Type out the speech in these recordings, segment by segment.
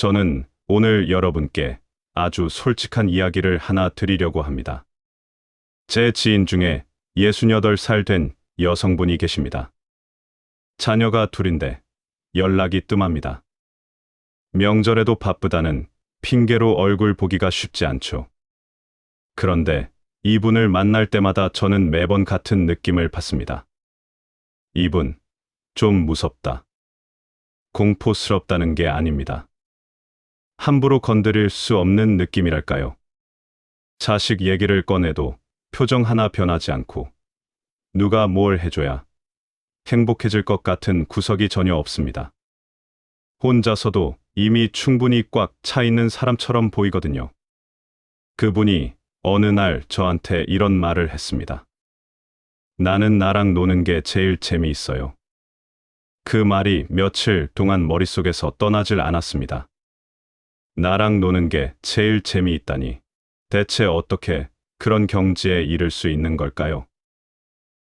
저는 오늘 여러분께 아주 솔직한 이야기를 하나 드리려고 합니다. 제 지인 중에 68살 된 여성분이 계십니다. 자녀가 둘인데 연락이 뜸합니다. 명절에도 바쁘다는 핑계로 얼굴 보기가 쉽지 않죠. 그런데 이분을 만날 때마다 저는 매번 같은 느낌을 받습니다. 이분, 좀 무섭다. 공포스럽다는 게 아닙니다. 함부로 건드릴 수 없는 느낌이랄까요. 자식 얘기를 꺼내도 표정 하나 변하지 않고 누가 뭘 해줘야 행복해질 것 같은 구석이 전혀 없습니다. 혼자서도 이미 충분히 꽉 차 있는 사람처럼 보이거든요. 그분이 어느 날 저한테 이런 말을 했습니다. 나는 나랑 노는 게 제일 재미있어요. 그 말이 며칠 동안 머릿속에서 떠나질 않았습니다. 나랑 노는 게 제일 재미있다니 대체 어떻게 그런 경지에 이를 수 있는 걸까요?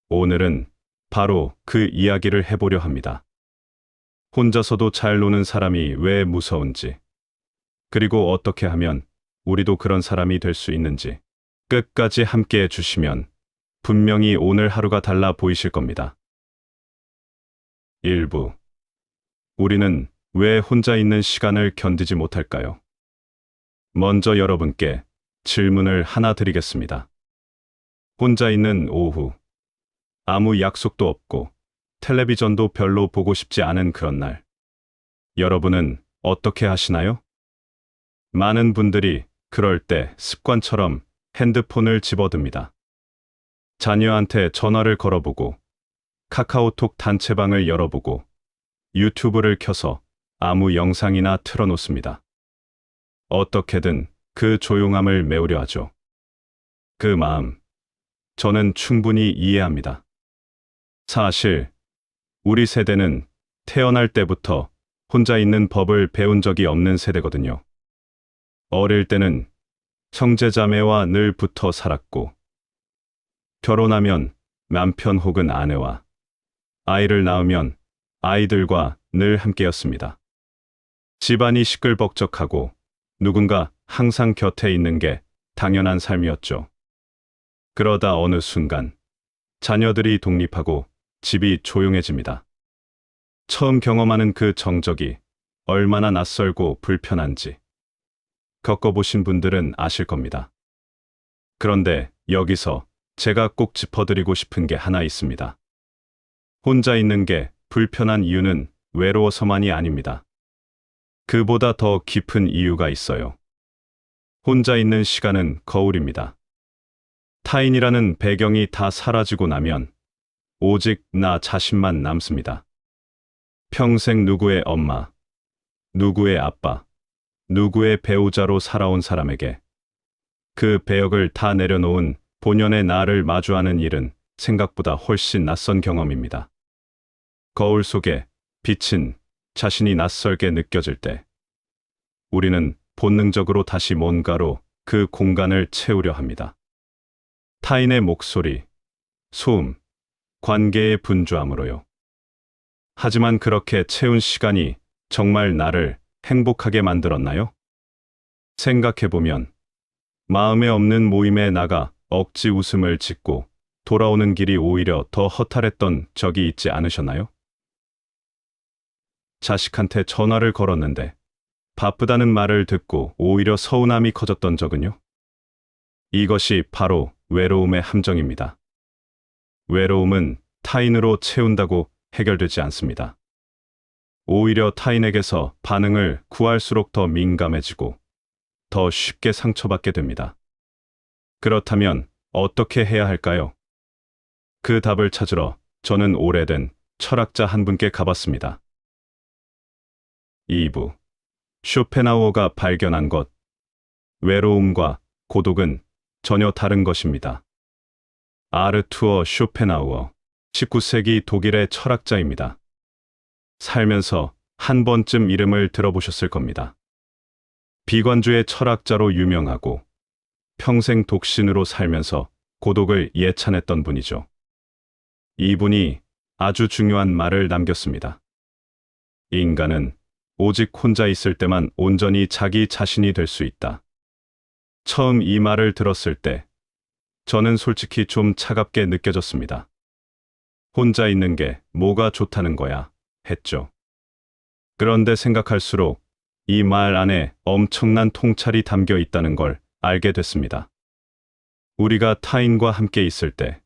오늘은 바로 그 이야기를 해보려 합니다. 혼자서도 잘 노는 사람이 왜 무서운지, 그리고 어떻게 하면 우리도 그런 사람이 될 수 있는지 끝까지 함께 해주시면 분명히 오늘 하루가 달라 보이실 겁니다. 1부. 우리는 왜 혼자 있는 시간을 견디지 못할까요? 먼저 여러분께 질문을 하나 드리겠습니다. 혼자 있는 오후, 아무 약속도 없고 텔레비전도 별로 보고 싶지 않은 그런 날, 여러분은 어떻게 하시나요? 많은 분들이 그럴 때 습관처럼 핸드폰을 집어듭니다. 자녀한테 전화를 걸어보고, 카카오톡 단체방을 열어보고, 유튜브를 켜서 아무 영상이나 틀어놓습니다. 어떻게든 그 조용함을 메우려 하죠. 그 마음, 저는 충분히 이해합니다. 사실 우리 세대는 태어날 때부터 혼자 있는 법을 배운 적이 없는 세대거든요. 어릴 때는 형제자매와 늘 붙어 살았고, 결혼하면 남편 혹은 아내와, 아이를 낳으면 아이들과 늘 함께였습니다. 집안이 시끌벅적하고 누군가 항상 곁에 있는 게 당연한 삶이었죠. 그러다 어느 순간 자녀들이 독립하고 집이 조용해집니다. 처음 경험하는 그 정적이 얼마나 낯설고 불편한지 겪어보신 분들은 아실 겁니다. 그런데 여기서 제가 꼭 짚어드리고 싶은 게 하나 있습니다. 혼자 있는 게 불편한 이유는 외로워서만이 아닙니다. 그보다 더 깊은 이유가 있어요. 혼자 있는 시간은 거울입니다. 타인이라는 배경이 다 사라지고 나면 오직 나 자신만 남습니다. 평생 누구의 엄마, 누구의 아빠, 누구의 배우자로 살아온 사람에게 그 배역을 다 내려놓은 본연의 나를 마주하는 일은 생각보다 훨씬 낯선 경험입니다. 거울 속에 빛은 자신이 낯설게 느껴질 때 우리는 본능적으로 다시 뭔가로 그 공간을 채우려 합니다. 타인의 목소리, 소음, 관계의 분주함으로요. 하지만 그렇게 채운 시간이 정말 나를 행복하게 만들었나요? 생각해보면 마음에 없는 모임에 나가 억지 웃음을 짓고 돌아오는 길이 오히려 더 허탈했던 적이 있지 않으셨나요? 자식한테 전화를 걸었는데 바쁘다는 말을 듣고 오히려 서운함이 커졌던 적은요? 이것이 바로 외로움의 함정입니다. 외로움은 타인으로 채운다고 해결되지 않습니다. 오히려 타인에게서 반응을 구할수록 더 민감해지고 더 쉽게 상처받게 됩니다. 그렇다면 어떻게 해야 할까요? 그 답을 찾으러 저는 오래된 철학자 한 분께 가봤습니다. 2부. 쇼펜하우어가 발견한 것. 외로움과 고독은 전혀 다른 것입니다. 아르투어 쇼펜하우어, 19세기 독일의 철학자입니다. 살면서 한 번쯤 이름을 들어보셨을 겁니다. 비관주의 철학자로 유명하고 평생 독신으로 살면서 고독을 예찬했던 분이죠. 이분이 아주 중요한 말을 남겼습니다. 인간은 오직 혼자 있을 때만 온전히 자기 자신이 될 수 있다. 처음 이 말을 들었을 때 저는 솔직히 좀 차갑게 느껴졌습니다. 혼자 있는 게 뭐가 좋다는 거야, 했죠. 그런데 생각할수록 이 말 안에 엄청난 통찰이 담겨 있다는 걸 알게 됐습니다. 우리가 타인과 함께 있을 때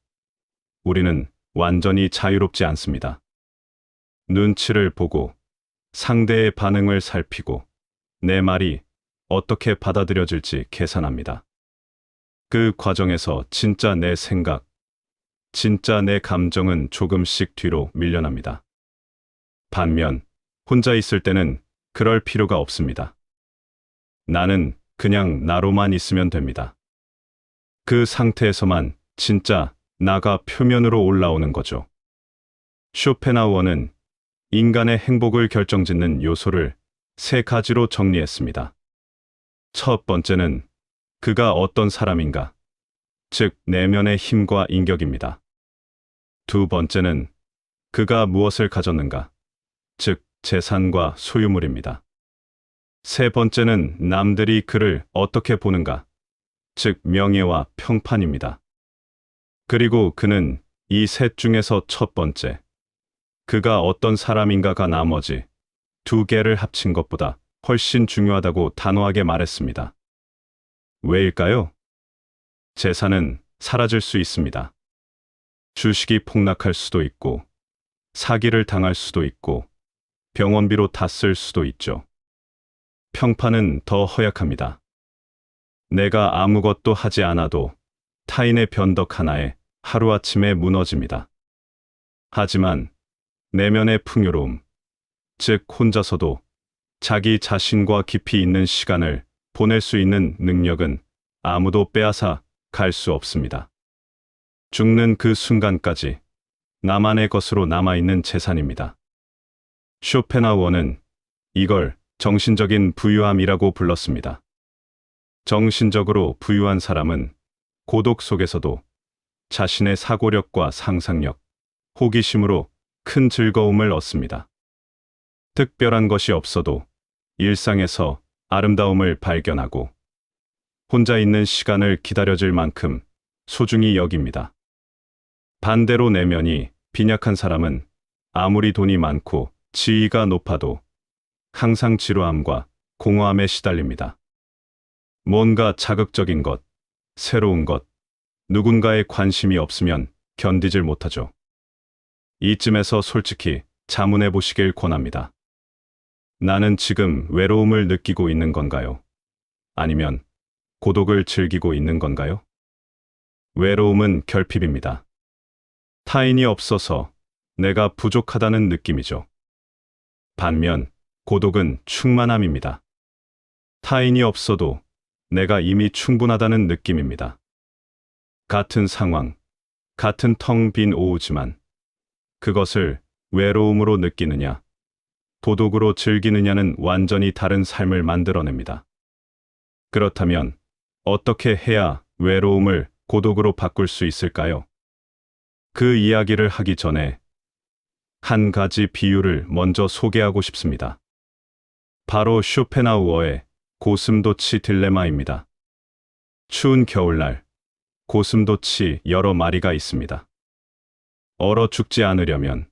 우리는 완전히 자유롭지 않습니다. 눈치를 보고 상대의 반응을 살피고 내 말이 어떻게 받아들여질지 계산합니다. 그 과정에서 진짜 내 생각, 진짜 내 감정은 조금씩 뒤로 밀려납니다. 반면 혼자 있을 때는 그럴 필요가 없습니다. 나는 그냥 나로만 있으면 됩니다. 그 상태에서만 진짜 나가 표면으로 올라오는 거죠. 쇼펜하우어는 인간의 행복을 결정짓는 요소를 3가지로 정리했습니다. 첫 번째는 그가 어떤 사람인가, 즉 내면의 힘과 인격입니다. 두 번째는 그가 무엇을 가졌는가, 즉 재산과 소유물입니다. 세 번째는 남들이 그를 어떻게 보는가, 즉 명예와 평판입니다. 그리고 그는 이 셋 중에서 첫 번째, 그가 어떤 사람인가가 나머지 2개를 합친 것보다 훨씬 중요하다고 단호하게 말했습니다. 왜일까요? 재산은 사라질 수 있습니다. 주식이 폭락할 수도 있고, 사기를 당할 수도 있고, 병원비로 다 쓸 수도 있죠. 평판은 더 허약합니다. 내가 아무것도 하지 않아도 타인의 변덕 하나에 하루아침에 무너집니다. 하지만 내면의 풍요로움, 즉 혼자서도 자기 자신과 깊이 있는 시간을 보낼 수 있는 능력은 아무도 빼앗아 갈 수 없습니다. 죽는 그 순간까지 나만의 것으로 남아있는 재산입니다. 쇼펜하우어는 이걸 정신적인 부유함이라고 불렀습니다. 정신적으로 부유한 사람은 고독 속에서도 자신의 사고력과 상상력, 호기심으로 큰 즐거움을 얻습니다. 특별한 것이 없어도 일상에서 아름다움을 발견하고 혼자 있는 시간을 기다려줄 만큼 소중히 여깁니다. 반대로 내면이 빈약한 사람은 아무리 돈이 많고 지위가 높아도 항상 지루함과 공허함에 시달립니다. 뭔가 자극적인 것, 새로운 것, 누군가의 관심이 없으면 견디질 못하죠. 이쯤에서 솔직히 자문해 보시길 권합니다. 나는 지금 외로움을 느끼고 있는 건가요? 아니면 고독을 즐기고 있는 건가요? 외로움은 결핍입니다. 타인이 없어서 내가 부족하다는 느낌이죠. 반면 고독은 충만함입니다. 타인이 없어도 내가 이미 충분하다는 느낌입니다. 같은 상황, 같은 텅 빈 오후지만 그것을 외로움으로 느끼느냐, 고독으로 즐기느냐는 완전히 다른 삶을 만들어냅니다. 그렇다면 어떻게 해야 외로움을 고독으로 바꿀 수 있을까요? 그 이야기를 하기 전에 한 가지 비유를 먼저 소개하고 싶습니다. 바로 쇼펜하우어의 고슴도치 딜레마입니다. 추운 겨울날, 고슴도치 여러 마리가 있습니다. 얼어 죽지 않으려면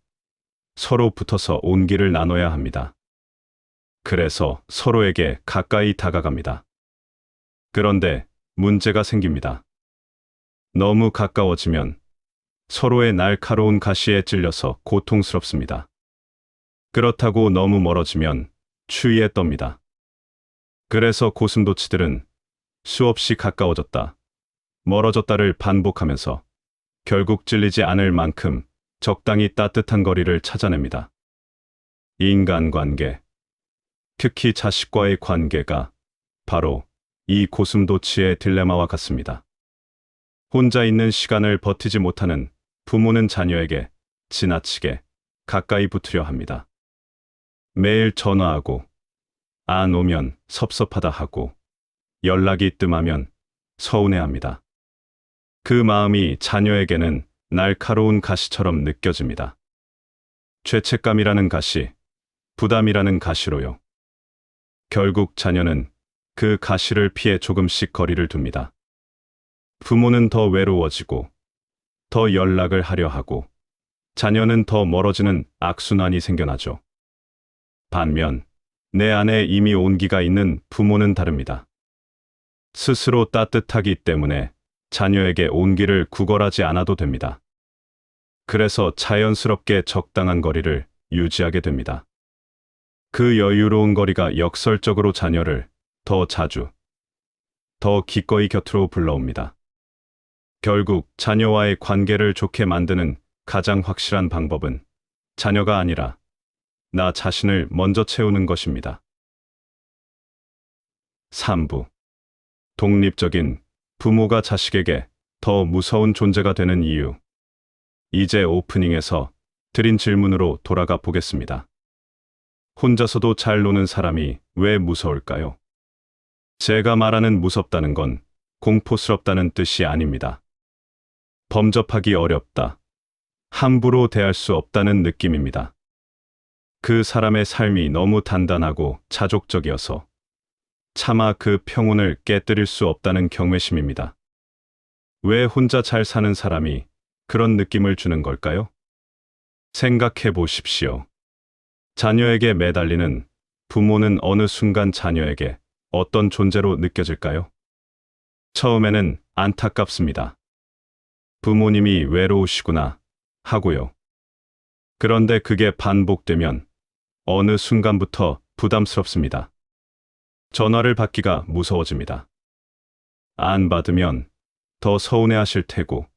서로 붙어서 온기를 나눠야 합니다. 그래서 서로에게 가까이 다가갑니다. 그런데 문제가 생깁니다. 너무 가까워지면 서로의 날카로운 가시에 찔려서 고통스럽습니다. 그렇다고 너무 멀어지면 추위에 떱니다. 그래서 고슴도치들은 수없이 가까워졌다, 멀어졌다를 반복하면서 결국 찔리지 않을 만큼 적당히 따뜻한 거리를 찾아냅니다. 인간관계, 특히 자식과의 관계가 바로 이 고슴도치의 딜레마와 같습니다. 혼자 있는 시간을 버티지 못하는 부모는 자녀에게 지나치게 가까이 붙으려 합니다. 매일 전화하고 안 오면 섭섭하다 하고 연락이 뜸하면 서운해합니다. 그 마음이 자녀에게는 날카로운 가시처럼 느껴집니다. 죄책감이라는 가시, 부담이라는 가시로요. 결국 자녀는 그 가시를 피해 조금씩 거리를 둡니다. 부모는 더 외로워지고 더 연락을 하려 하고 자녀는 더 멀어지는 악순환이 생겨나죠. 반면 내 안에 이미 온기가 있는 부모는 다릅니다. 스스로 따뜻하기 때문에 자녀에게 온기를 구걸하지 않아도 됩니다. 그래서 자연스럽게 적당한 거리를 유지하게 됩니다. 그 여유로운 거리가 역설적으로 자녀를 더 자주, 더 기꺼이 곁으로 불러옵니다. 결국 자녀와의 관계를 좋게 만드는 가장 확실한 방법은 자녀가 아니라 나 자신을 먼저 채우는 것입니다. 3부. 독립적인 부모가 자식에게 더 무서운 존재가 되는 이유. 이제 오프닝에서 드린 질문으로 돌아가 보겠습니다. 혼자서도 잘 노는 사람이 왜 무서울까요? 제가 말하는 무섭다는 건 공포스럽다는 뜻이 아닙니다. 범접하기 어렵다, 함부로 대할 수 없다는 느낌입니다. 그 사람의 삶이 너무 단단하고 자족적이어서 차마 그 평온을 깨뜨릴 수 없다는 경외심입니다. 왜 혼자 잘 사는 사람이 그런 느낌을 주는 걸까요? 생각해 보십시오. 자녀에게 매달리는 부모는 어느 순간 자녀에게 어떤 존재로 느껴질까요? 처음에는 안타깝습니다. 부모님이 외로우시구나 하고요. 그런데 그게 반복되면 어느 순간부터 부담스럽습니다. 전화를 받기가 무서워집니다. 안 받으면 더 서운해하실 테고,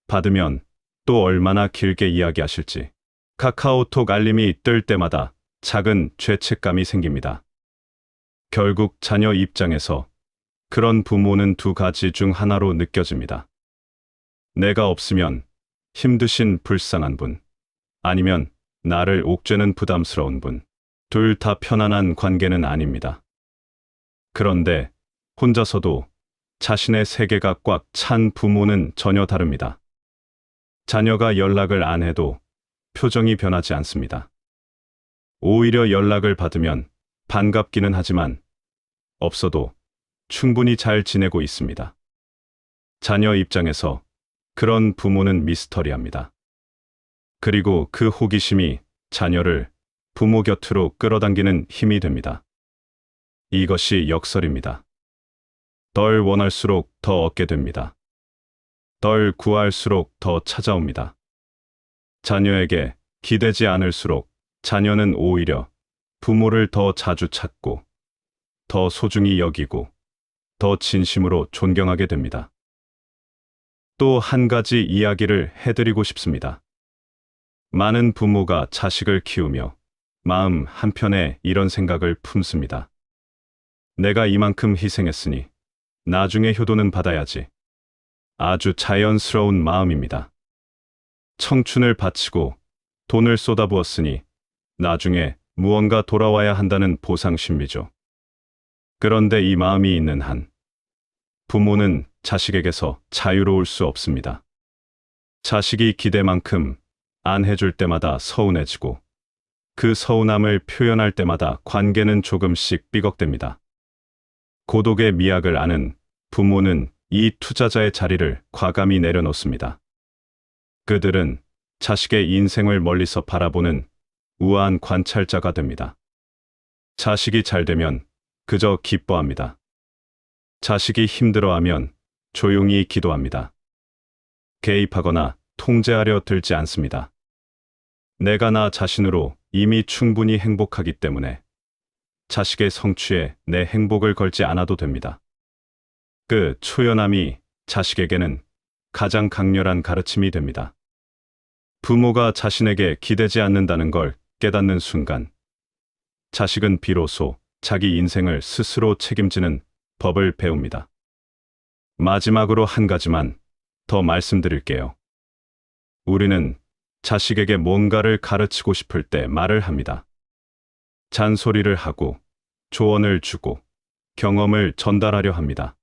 받으면 또 얼마나 길게 이야기하실지. 카카오톡 알림이 뜰 때마다 작은 죄책감이 생깁니다. 결국 자녀 입장에서 그런 부모는 두 가지 중 하나로 느껴집니다. 내가 없으면 힘드신 불쌍한 분, 아니면 나를 옥죄는 부담스러운 분. 둘 다 편안한 관계는 아닙니다. 그런데 혼자서도 자신의 세계가 꽉 찬 부모는 전혀 다릅니다. 자녀가 연락을 안 해도 표정이 변하지 않습니다. 오히려 연락을 받으면 반갑기는 하지만 없어도 충분히 잘 지내고 있습니다. 자녀 입장에서 그런 부모는 미스터리합니다. 그리고 그 호기심이 자녀를 부모 곁으로 끌어당기는 힘이 됩니다. 이것이 역설입니다. 덜 원할수록 더 얻게 됩니다. 덜 구할수록 더 찾아옵니다. 자녀에게 기대지 않을수록 자녀는 오히려 부모를 더 자주 찾고, 더 소중히 여기고, 더 진심으로 존경하게 됩니다. 또 한 가지 이야기를 해드리고 싶습니다. 많은 부모가 자식을 키우며 마음 한편에 이런 생각을 품습니다. 내가 이만큼 희생했으니 나중에 효도는 받아야지. 아주 자연스러운 마음입니다. 청춘을 바치고 돈을 쏟아부었으니 나중에 무언가 돌아와야 한다는 보상심리죠. 그런데 이 마음이 있는 한 부모는 자식에게서 자유로울 수 없습니다. 자식이 기대만큼 안 해줄 때마다 서운해지고, 그 서운함을 표현할 때마다 관계는 조금씩 삐걱댑니다. 고독의 미학을 아는 부모는 이 투자자의 자리를 과감히 내려놓습니다. 그들은 자식의 인생을 멀리서 바라보는 우아한 관찰자가 됩니다. 자식이 잘 되면 그저 기뻐합니다. 자식이 힘들어하면 조용히 기도합니다. 개입하거나 통제하려 들지 않습니다. 내가 나 자신으로 이미 충분히 행복하기 때문에 자식의 성취에 내 행복을 걸지 않아도 됩니다. 그 초연함이 자식에게는 가장 강렬한 가르침이 됩니다. 부모가 자신에게 기대지 않는다는 걸 깨닫는 순간, 자식은 비로소 자기 인생을 스스로 책임지는 법을 배웁니다. 마지막으로 한 가지만 더 말씀드릴게요. 우리는 자식에게 뭔가를 가르치고 싶을 때 말을 합니다. 잔소리를 하고 조언을 주고 경험을 전달하려 합니다.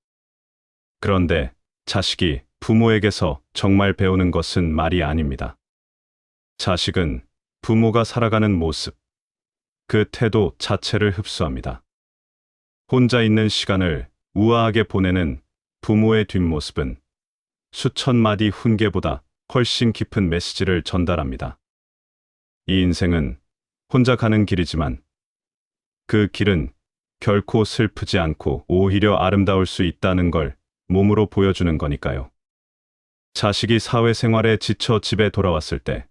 그런데 자식이 부모에게서 정말 배우는 것은 말이 아닙니다. 자식은 부모가 살아가는 모습, 그 태도 자체를 흡수합니다. 혼자 있는 시간을 우아하게 보내는 부모의 뒷모습은 수천 마디 훈계보다 훨씬 깊은 메시지를 전달합니다. 이 인생은 혼자 가는 길이지만 그 길은 결코 슬프지 않고 오히려 아름다울 수 있다는 걸 몸으로 보여주는 거니까요. 자식이 사회생활에 지쳐 집에 돌아왔을 때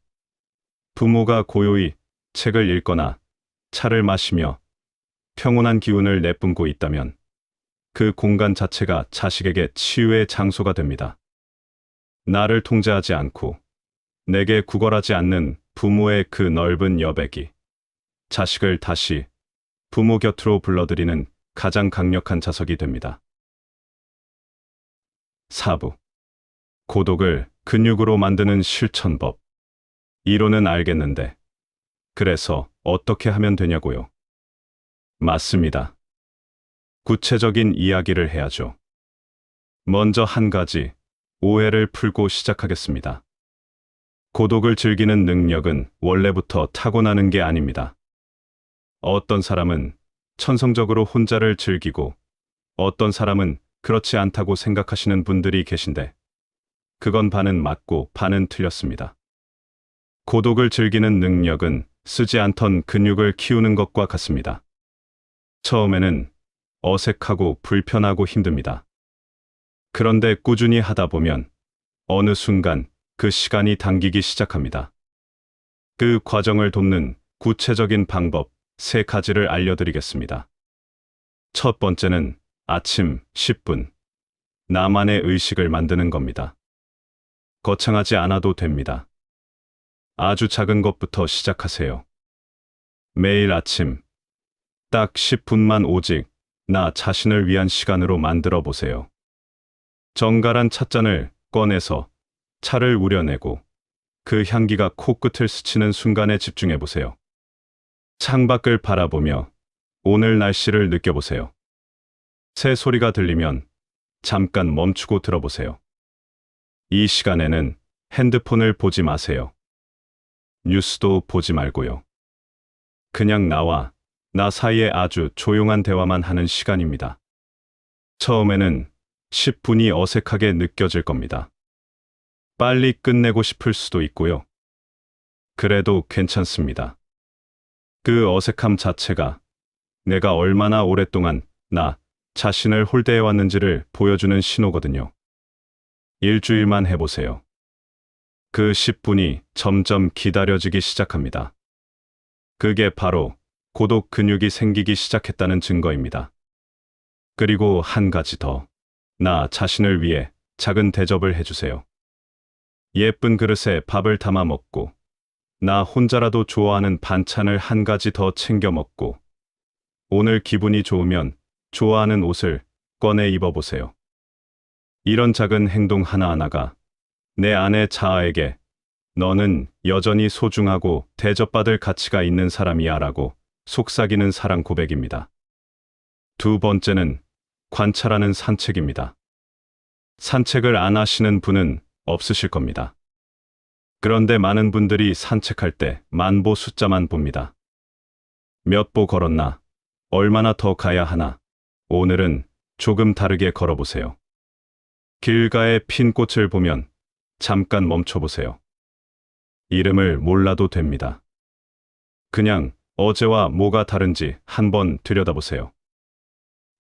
부모가 고요히 책을 읽거나 차를 마시며 평온한 기운을 내뿜고 있다면 그 공간 자체가 자식에게 치유의 장소가 됩니다. 나를 통제하지 않고 내게 구걸하지 않는 부모의 그 넓은 여백이 자식을 다시 부모 곁으로 불러들이는 가장 강력한 자석이 됩니다. 4부. 고독을 근육으로 만드는 실천법. 이론은 알겠는데, 그래서 어떻게 하면 되냐고요? 맞습니다. 구체적인 이야기를 해야죠. 먼저 한 가지 오해를 풀고 시작하겠습니다. 고독을 즐기는 능력은 원래부터 타고나는 게 아닙니다. 어떤 사람은 천성적으로 혼자를 즐기고 어떤 사람은 그렇지 않다고 생각하시는 분들이 계신데 그건 반은 맞고 반은 틀렸습니다. 고독을 즐기는 능력은 쓰지 않던 근육을 키우는 것과 같습니다. 처음에는 어색하고 불편하고 힘듭니다. 그런데 꾸준히 하다 보면 어느 순간 그 시간이 당기기 시작합니다. 그 과정을 돕는 구체적인 방법 3가지를 알려드리겠습니다. 첫 번째는 아침 10분, 나만의 의식을 만드는 겁니다. 거창하지 않아도 됩니다. 아주 작은 것부터 시작하세요. 매일 아침 딱 10분만 오직 나 자신을 위한 시간으로 만들어 보세요. 정갈한 찻잔을 꺼내서 차를 우려내고 그 향기가 코끝을 스치는 순간에 집중해 보세요. 창밖을 바라보며 오늘 날씨를 느껴보세요. 새 소리가 들리면 잠깐 멈추고 들어보세요. 이 시간에는 핸드폰을 보지 마세요. 뉴스도 보지 말고요. 그냥 나와 나 사이에 아주 조용한 대화만 하는 시간입니다. 처음에는 10분이 어색하게 느껴질 겁니다. 빨리 끝내고 싶을 수도 있고요. 그래도 괜찮습니다. 그 어색함 자체가 내가 얼마나 오랫동안 나 자신을 홀대해왔는지를 보여주는 신호거든요. 일주일만 해보세요. 그 10분이 점점 기다려지기 시작합니다. 그게 바로 고독 근육이 생기기 시작했다는 증거입니다. 그리고 한 가지 더, 나 자신을 위해 작은 대접을 해주세요. 예쁜 그릇에 밥을 담아 먹고, 나 혼자라도 좋아하는 반찬을 한 가지 더 챙겨 먹고, 오늘 기분이 좋으면 좋아하는 옷을 꺼내 입어보세요. 이런 작은 행동 하나하나가 내 안의 자아에게 너는 여전히 소중하고 대접받을 가치가 있는 사람이야 라고 속삭이는 사랑 고백입니다. 두 번째는 관찰하는 산책입니다. 산책을 안 하시는 분은 없으실 겁니다. 그런데 많은 분들이 산책할 때 만보 숫자만 봅니다. 몇 보 걸었나? 얼마나 더 가야 하나? 오늘은 조금 다르게 걸어보세요. 길가에 핀 꽃을 보면 잠깐 멈춰보세요. 이름을 몰라도 됩니다. 그냥 어제와 뭐가 다른지 한번 들여다보세요.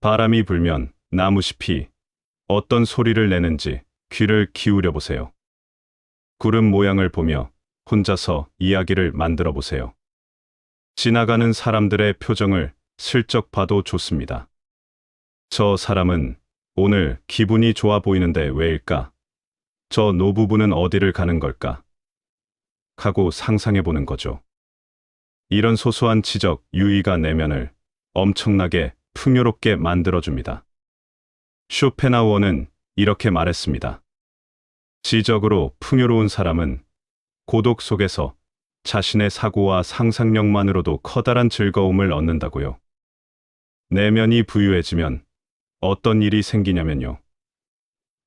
바람이 불면 나무잎이 어떤 소리를 내는지 귀를 기울여 보세요. 구름 모양을 보며 혼자서 이야기를 만들어 보세요. 지나가는 사람들의 표정을 슬쩍 봐도 좋습니다. 저 사람은 오늘 기분이 좋아 보이는데 왜일까? 저 노부부는 어디를 가는 걸까? 하고 상상해 보는 거죠. 이런 소소한 지적 유의가 내면을 엄청나게 풍요롭게 만들어줍니다. 쇼펜하우어는 이렇게 말했습니다. 지적으로 풍요로운 사람은 고독 속에서 자신의 사고와 상상력만으로도 커다란 즐거움을 얻는다고요. 내면이 부유해지면 어떤 일이 생기냐면요.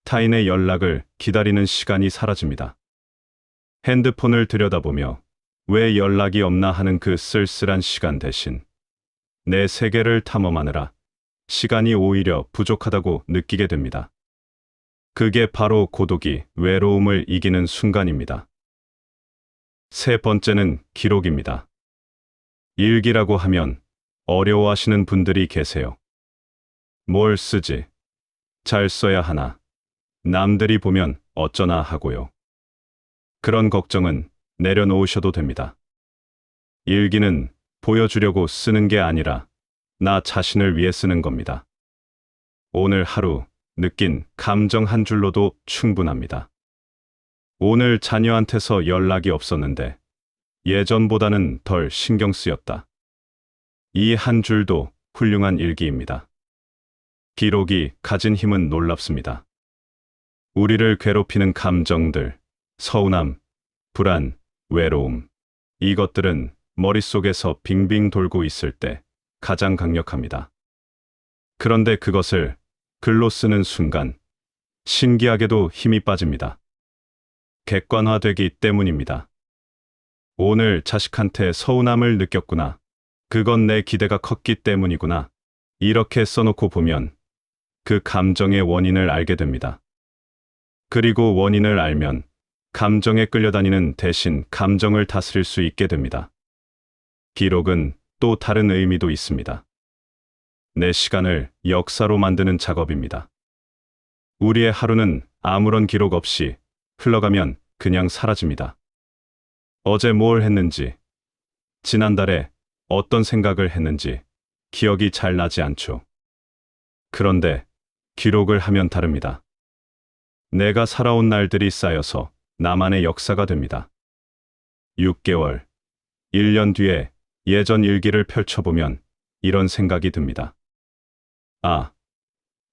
타인의 연락을 기다리는 시간이 사라집니다. 핸드폰을 들여다보며 왜 연락이 없나 하는 그 쓸쓸한 시간 대신 내 세계를 탐험하느라 시간이 오히려 부족하다고 느끼게 됩니다. 그게 바로 고독이 외로움을 이기는 순간입니다. 세 번째는 기록입니다. 일기라고 하면 어려워하시는 분들이 계세요. 뭘 쓰지? 잘 써야 하나? 남들이 보면 어쩌나 하고요. 그런 걱정은 내려놓으셔도 됩니다. 일기는 보여주려고 쓰는 게 아니라 나 자신을 위해 쓰는 겁니다. 오늘 하루 느낀 감정 한 줄로도 충분합니다. 오늘 자녀한테서 연락이 없었는데 예전보다는 덜 신경 쓰였다. 이 한 줄도 훌륭한 일기입니다. 기록이 가진 힘은 놀랍습니다. 우리를 괴롭히는 감정들, 서운함, 불안, 외로움, 이것들은 머릿속에서 빙빙 돌고 있을 때 가장 강력합니다. 그런데 그것을 글로 쓰는 순간 신기하게도 힘이 빠집니다. 객관화되기 때문입니다. 오늘 자식한테 서운함을 느꼈구나. 그건 내 기대가 컸기 때문이구나. 이렇게 써놓고 보면 그 감정의 원인을 알게 됩니다. 그리고 원인을 알면 감정에 끌려다니는 대신 감정을 다스릴 수 있게 됩니다. 기록은 또 다른 의미도 있습니다. 내 시간을 역사로 만드는 작업입니다. 우리의 하루는 아무런 기록 없이 흘러가면 그냥 사라집니다. 어제 뭘 했는지, 지난달에 어떤 생각을 했는지 기억이 잘 나지 않죠. 그런데 기록을 하면 다릅니다. 내가 살아온 날들이 쌓여서 나만의 역사가 됩니다. 6개월, 1년 뒤에 예전 일기를 펼쳐보면 이런 생각이 듭니다. 아,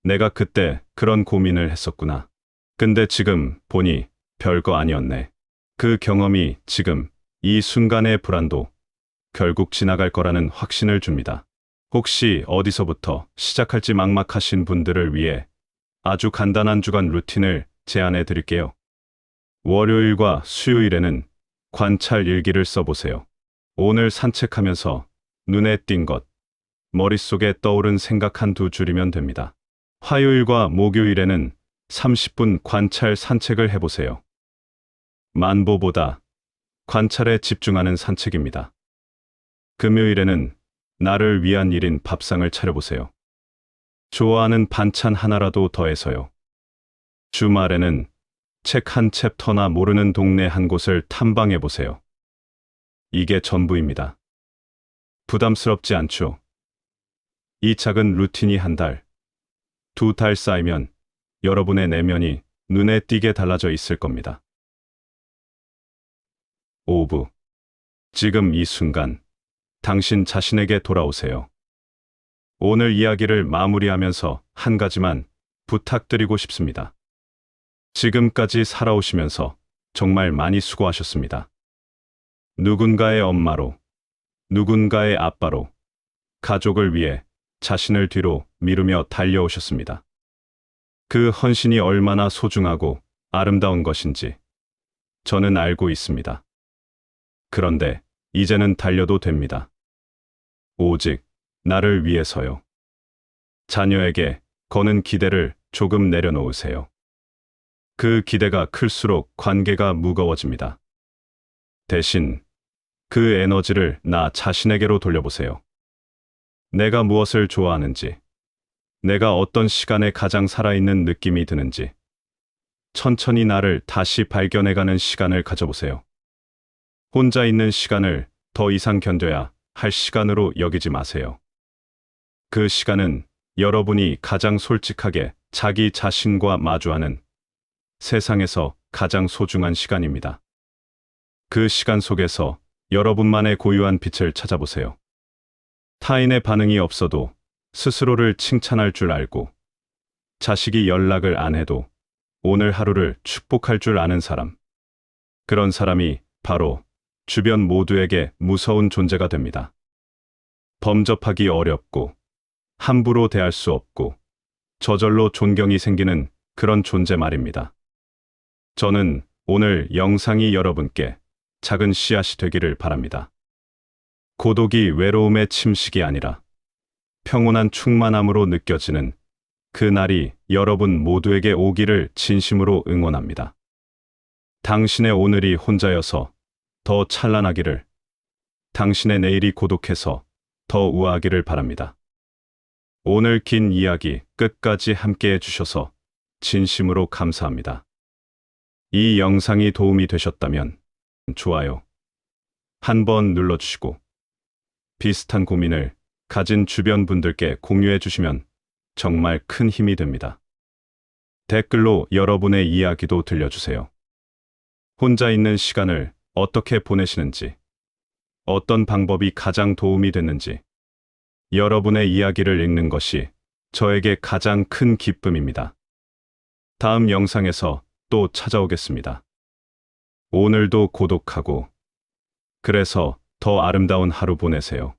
내가 그때 그런 고민을 했었구나. 근데 지금 보니 별거 아니었네. 그 경험이 지금 이 순간의 불안도 결국 지나갈 거라는 확신을 줍니다. 혹시 어디서부터 시작할지 막막하신 분들을 위해 아주 간단한 주간 루틴을 제안해 드릴게요. 월요일과 수요일에는 관찰 일기를 써보세요. 오늘 산책하면서 눈에 띈 것, 머릿속에 떠오른 생각 한두 줄이면 됩니다. 화요일과 목요일에는 30분 관찰 산책을 해보세요. 만보보다 관찰에 집중하는 산책입니다. 금요일에는 나를 위한 일인 밥상을 차려보세요. 좋아하는 반찬 하나라도 더해서요. 주말에는 책 한 챕터나 모르는 동네 한 곳을 탐방해보세요. 이게 전부입니다. 부담스럽지 않죠? 이 작은 루틴이 한 달, 2달 쌓이면 여러분의 내면이 눈에 띄게 달라져 있을 겁니다. 5부. 지금 이 순간, 당신 자신에게 돌아오세요. 오늘 이야기를 마무리하면서 한 가지만 부탁드리고 싶습니다. 지금까지 살아오시면서 정말 많이 수고하셨습니다. 누군가의 엄마로, 누군가의 아빠로, 가족을 위해 자신을 뒤로 미루며 달려오셨습니다. 그 헌신이 얼마나 소중하고 아름다운 것인지 저는 알고 있습니다. 그런데 이제는 달려도 됩니다. 오직 나를 위해서요. 자녀에게 거는 기대를 조금 내려놓으세요. 그 기대가 클수록 관계가 무거워집니다. 대신 그 에너지를 나 자신에게로 돌려보세요. 내가 무엇을 좋아하는지, 내가 어떤 시간에 가장 살아있는 느낌이 드는지, 천천히 나를 다시 발견해가는 시간을 가져보세요. 혼자 있는 시간을 더 이상 견뎌야 할 시간으로 여기지 마세요. 그 시간은 여러분이 가장 솔직하게 자기 자신과 마주하는 세상에서 가장 소중한 시간입니다. 그 시간 속에서 여러분만의 고유한 빛을 찾아보세요. 타인의 반응이 없어도 스스로를 칭찬할 줄 알고, 자식이 연락을 안 해도 오늘 하루를 축복할 줄 아는 사람. 그런 사람이 바로 주변 모두에게 무서운 존재가 됩니다. 범접하기 어렵고, 함부로 대할 수 없고, 저절로 존경이 생기는 그런 존재 말입니다. 저는 오늘 영상이 여러분께 작은 씨앗이 되기를 바랍니다. 고독이 외로움의 침식이 아니라 평온한 충만함으로 느껴지는 그 날이 여러분 모두에게 오기를 진심으로 응원합니다. 당신의 오늘이 혼자여서 더 찬란하기를, 당신의 내일이 고독해서 더 우아하기를 바랍니다. 오늘 긴 이야기 끝까지 함께 해주셔서 진심으로 감사합니다. 이 영상이 도움이 되셨다면 좋아요 한번 눌러주시고 비슷한 고민을 가진 주변 분들께 공유해 주시면 정말 큰 힘이 됩니다. 댓글로 여러분의 이야기도 들려주세요. 혼자 있는 시간을 어떻게 보내시는지, 어떤 방법이 가장 도움이 됐는지, 여러분의 이야기를 읽는 것이 저에게 가장 큰 기쁨입니다. 다음 영상에서 또 찾아오겠습니다. 오늘도 고독하고, 그래서 더 아름다운 하루 보내세요.